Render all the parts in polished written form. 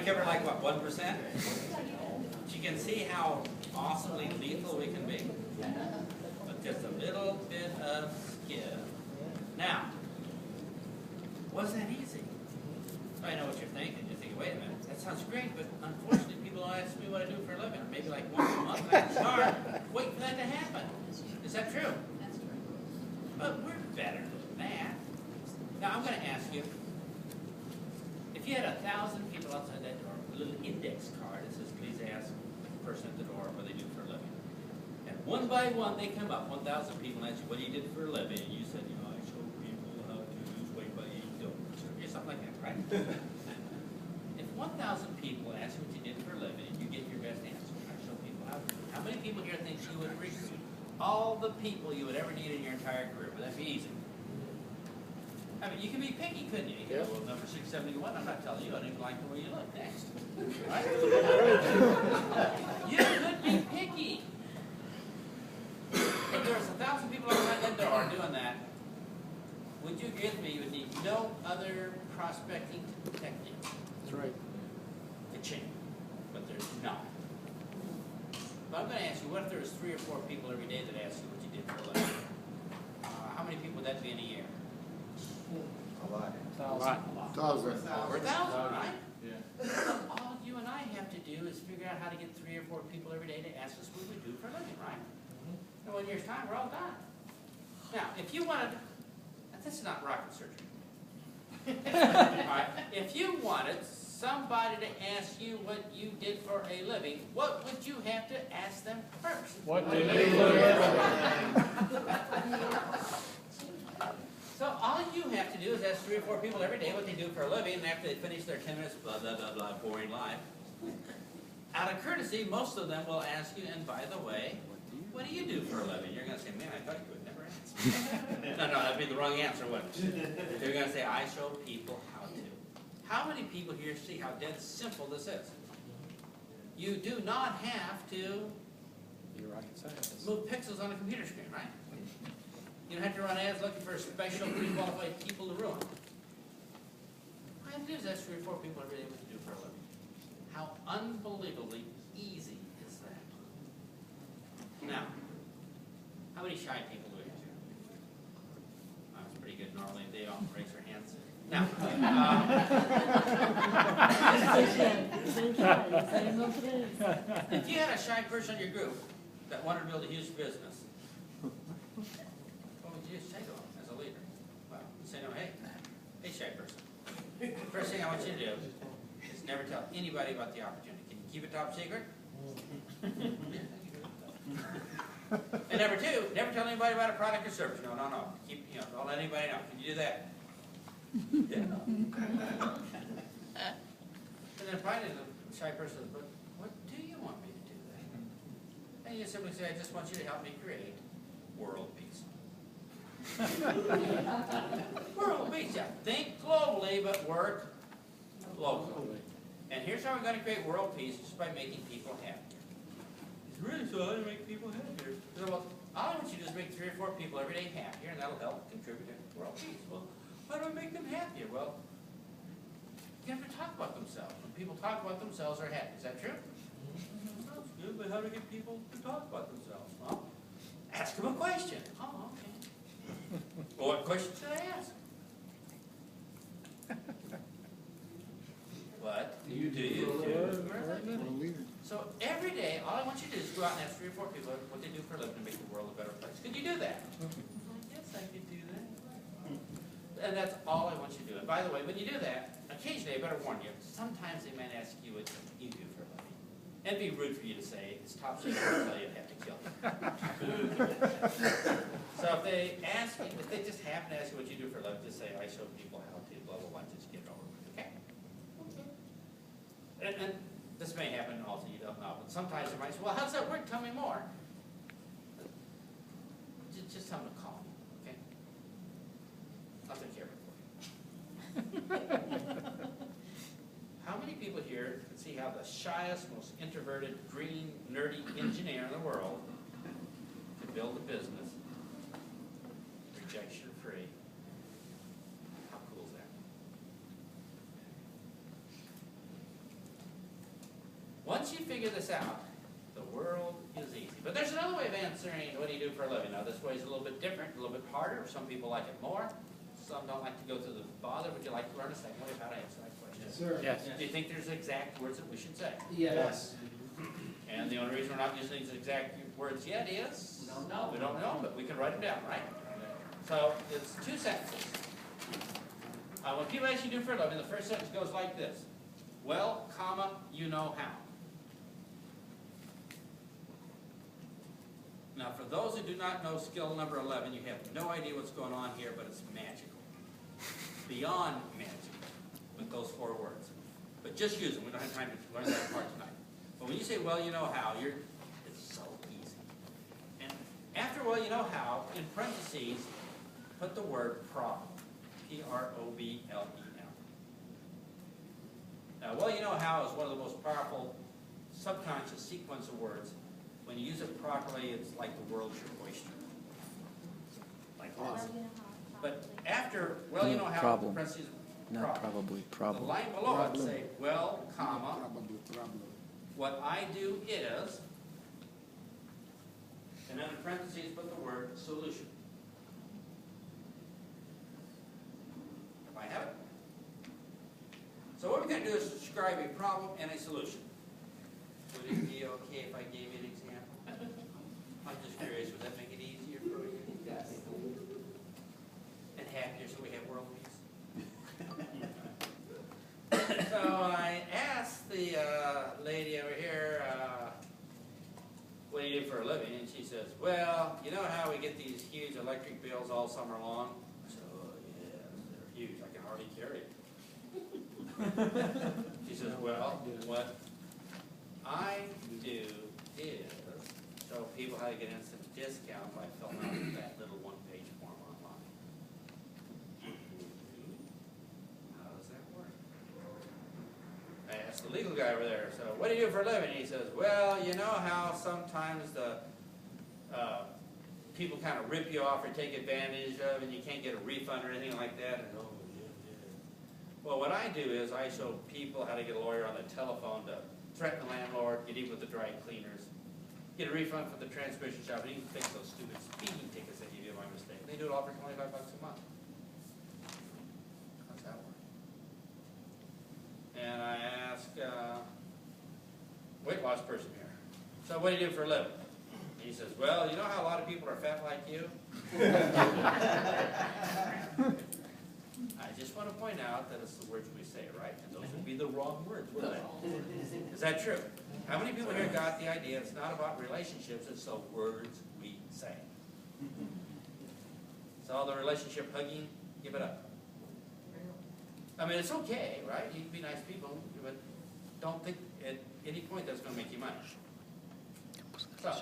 cover like what, 1%? But you can see how awesomely lethal we can be. With just a little bit of skill. Now, was that easy? I know what you're thinking. You're thinking, wait a minute, that sounds great, but unfortunately people don't ask me what I do for a living. Or maybe like once a month I can start, wait for that to happen. Is that true? That's true. But we're better than that. Now I'm going to ask you, if you had 1,000 people outside that door with a little index card that says, please ask the person at the door what they do for a living. And one by one they come up, 1,000 people, and ask you, what do you do for a living? And you said, you know, I show people how to lose weight by eating donuts, or something like that, right? If 1,000 people ask you what you did for a living, and you get your best answer, I show people how to. How many people here think you would recruit all the people you would ever need in your entire career? Would that be easy? I mean, you can be picky, couldn't you? You can go, well, number 671, I'm not telling you, I don't even like the way you look. Next. Right? You could be picky. If there was 1,000 people outside that door doing that, would you agree with me you would need no other prospecting technique? That's right. To change. But there's not. But I'm going to ask you, what if there was 3 or 4 people every day that asked you what you did for a living? How many people would that be in a year? A lot. Thousand. Over 1,000, right? Yeah. All you and I have to do is figure out how to get 3 or 4 people every day to ask us what we do for a living, right? In 1 year's time, we're all done. Now, if you wanted, this is not rocket surgery. All right. If you wanted somebody to ask you what you did for a living, what would you have to ask them first? What do you do for a living? So all you have to do is ask 3 or 4 people every day what they do for a living, and after they finish their 10 minutes, blah, blah, blah, blah, boring life. Out of courtesy, most of them will ask you, and by the way, what do you do for a living? You're going to say, man, I thought you would never answer. No, that'd be the wrong answer, wouldn't it? You're going to say, I show people how to. How many people here see how dead simple this is? You do not have to You're rocket scientist. move pixels on a computer screen, right? You don't have to run ads looking for special pre-qualified people to ruin. All you have to do is ask 3 or 4 people every day what to do for a living. How unbelievably easy is that? Now, how many shy people do we have here? That's pretty good. Normally they don't raise their hands. Now, if you had a shy person in your group that wanted to build a huge business, what would you say to them as a leader? Well, you say to them, hey, shy person. First thing I want you to do is never tell anybody about the opportunity. Can you keep it top secret? And number 2, never tell anybody about a product or service. No. Keep, don't let anybody know. Can you do that? Yeah. And then finally, the shy person says, but what do you want me to do then? And you simply say, I just want you to help me create world peace. World peace, yeah. Think globally, but work locally. And here's how we're going to create world peace, just by making people happier. It's really so how to make people happier. So, well, all I want you to do is make 3 or 4 people every day happier, and that'll help contribute to world peace. Well, how do I make them happier? Well, you have to talk about themselves. When people talk about themselves, they're happy. Is that true? Sounds good, but how to get people to talk about themselves? Well, ask them a question. Oh, okay. Well, what question should I ask? What do you do for a living? So every day, all I want you to do is go out and ask 3 or 4 people what they do for a living to make the world a better place. Could you do that? Yes, I could do that. And that's all I want you to do. And by the way, when you do that, occasionally, I better warn you, sometimes they might ask you what you do for a living. And it'd be rude for you to say, it's top secret, I'll tell you, I'd have to kill you. So if they ask you, if they just happen to ask you what you do for a living, just say, I show people how to, blah, blah, blah, just get it over with, okay? And this may happen also, you don't know, but sometimes they might say, well, how does that work? Tell me more. Just tell them to call me, okay? I'll take care of it for you. How many people here can see how the shyest, most introverted, green, nerdy engineer in the world can build a business rejection-free? How cool is that? Once you figure this out, the world is easy. But there's another way of answering, what do you do for a living? Now, this way is a little bit different, a little bit harder. Some people like it more. Some don't like to go through the bother. Would you like to learn a second way of how to answer that question? Yes, sir. Yes. Do you think there's exact words that we should say? Yes. And the only reason we're not using these exact words yet is? We don't know. We don't know, but we can write them down, right? So it's two sentences. When people ask you to do for a living, the first sentence goes like this. Well, comma, you know how. Now, for those who do not know skill number 11, you have no idea what's going on here, but it's magical. Beyond magical with those 4 words. But just use them. We don't have time to learn that part tonight. But when you say, well, you know how, it's so easy. And after well, you know how, in parentheses, put the word problem. P-R-O-B-L-E-M. Now, well, you know how is one of the most powerful subconscious sequence of words. When you use it properly, it's like the world's your oyster. Like awesome. But after, well, you know how, Problem. parentheses, Not problem. probably, The problem. line below it say, well, comma, Problem. what I do is, and then in parentheses put the word solution. I have it. So what we're going to do is describe a problem and a solution. Would it be okay if I gave you an example? I'm just curious, would that make it easier for you? Yes. And happier so we have world peace? So I asked the lady over here, what do you do for a living? And she says, well, you know how we get these huge electric bills all summer long? I said, oh, yes, they're huge. I can hardly carry it. She says, well, what I do is show people how to get instant discount by filling out that little one-page form online. How does that work? I asked the legal guy over there, so what do you do for a living? He says, well, you know how sometimes the people kind of rip you off or take advantage of and you can't get a refund or anything like that? And, oh, yeah. Well, what I do is I show people how to get a lawyer on the telephone to threaten the landlord, get even with the dry cleaners, get a refund from the transmission shop, and even fix those stupid speeding tickets they give you by mistake. They do it all for $25 a month. How's that work? And I ask weight loss person here, so what do you do for a living? He says, well, you know how a lot of people are fat like you? I just want to point out that it's the words we say, right? And those would be the wrong words, wouldn't they? Is that true? How many people here got the idea it's not about relationships, it's the words we say? So the relationship hugging, give it up. I mean, it's okay, right? You can be nice people, but don't think at any point that's going to make you money. So,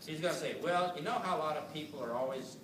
he's going to say, well, you know how a lot of people are always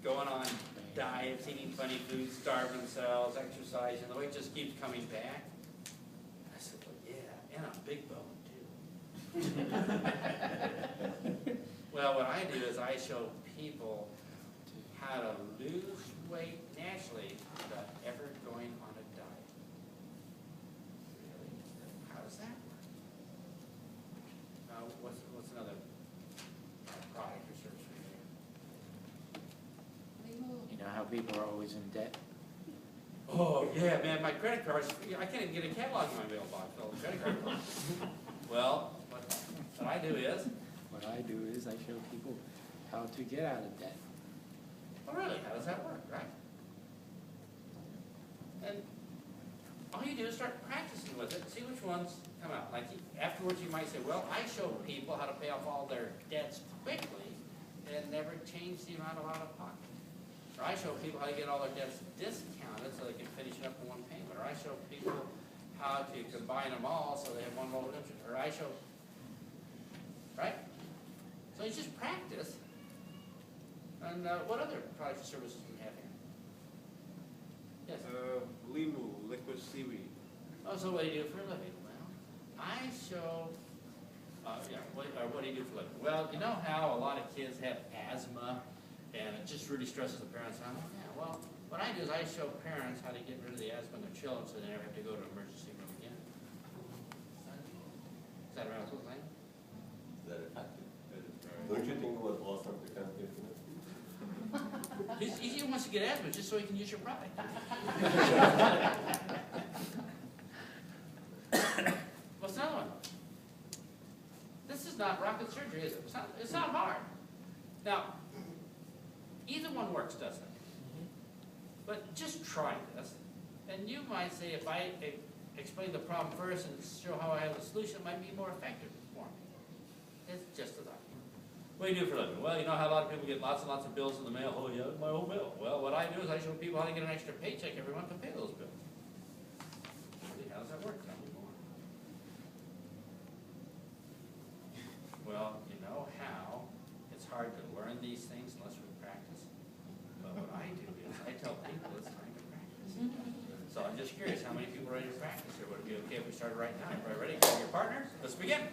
going on diets, eating funny foods, starving themselves, exercising, the weight just keeps coming back? I said, well, yeah, and I'm big bone, too. Well, what I do is I show people how to lose weight naturally without ever going on a diet. Really? How does that work? What's another product or service for you? You know how people are always in debt? Oh, yeah, man, my credit cards, I can't even get a catalog in my mailbox, all the credit card cards. Well, what I do is, What I do is I show people how to get out of debt. oh really, how does that work, right? And all you do is start practicing with it, see which ones come out. Like afterwards you might say, well, I show people how to pay off all their debts quickly and never change the amount of out of pocket. Or I show people how to get all their debts discounted so they can finish it up in one payment. Or I show people how to combine them all so they have one low redemption. Or I show, right? So you just practice. And what other products and services do we have here? Yes? Limu, liquid seaweed. Oh, so what do you do for a living? Well, I show, what do you do for a living? Well, you know how a lot of kids have asthma and it just really stresses the parents out? Yeah, well, what I do is I show parents how to get rid of the asthma in their children so they never have to go to an emergency room again. Is that around to get asthma just so he can use your product. What's another one? This is not rocket surgery, is it? It's not hard. Now, either one works, doesn't it? But just try this, and you might say, if I explain the problem first and show how I have the solution, it might be more effective for me. It's just a thought. What do you do for a living? Well, you know how a lot of people get lots and lots of bills in the mail. Oh, yeah, my whole bill. Well, what I do is I show people how to get an extra paycheck every month to pay those bills. Really, how does that work? Tell me more. Well, you know how it's hard to learn these things unless we practice. But what I do is I tell people it's time to practice. So I'm just curious, how many people are ready to practice? Or would it be okay if we started right now? Everybody ready? Call your partners. Let's begin.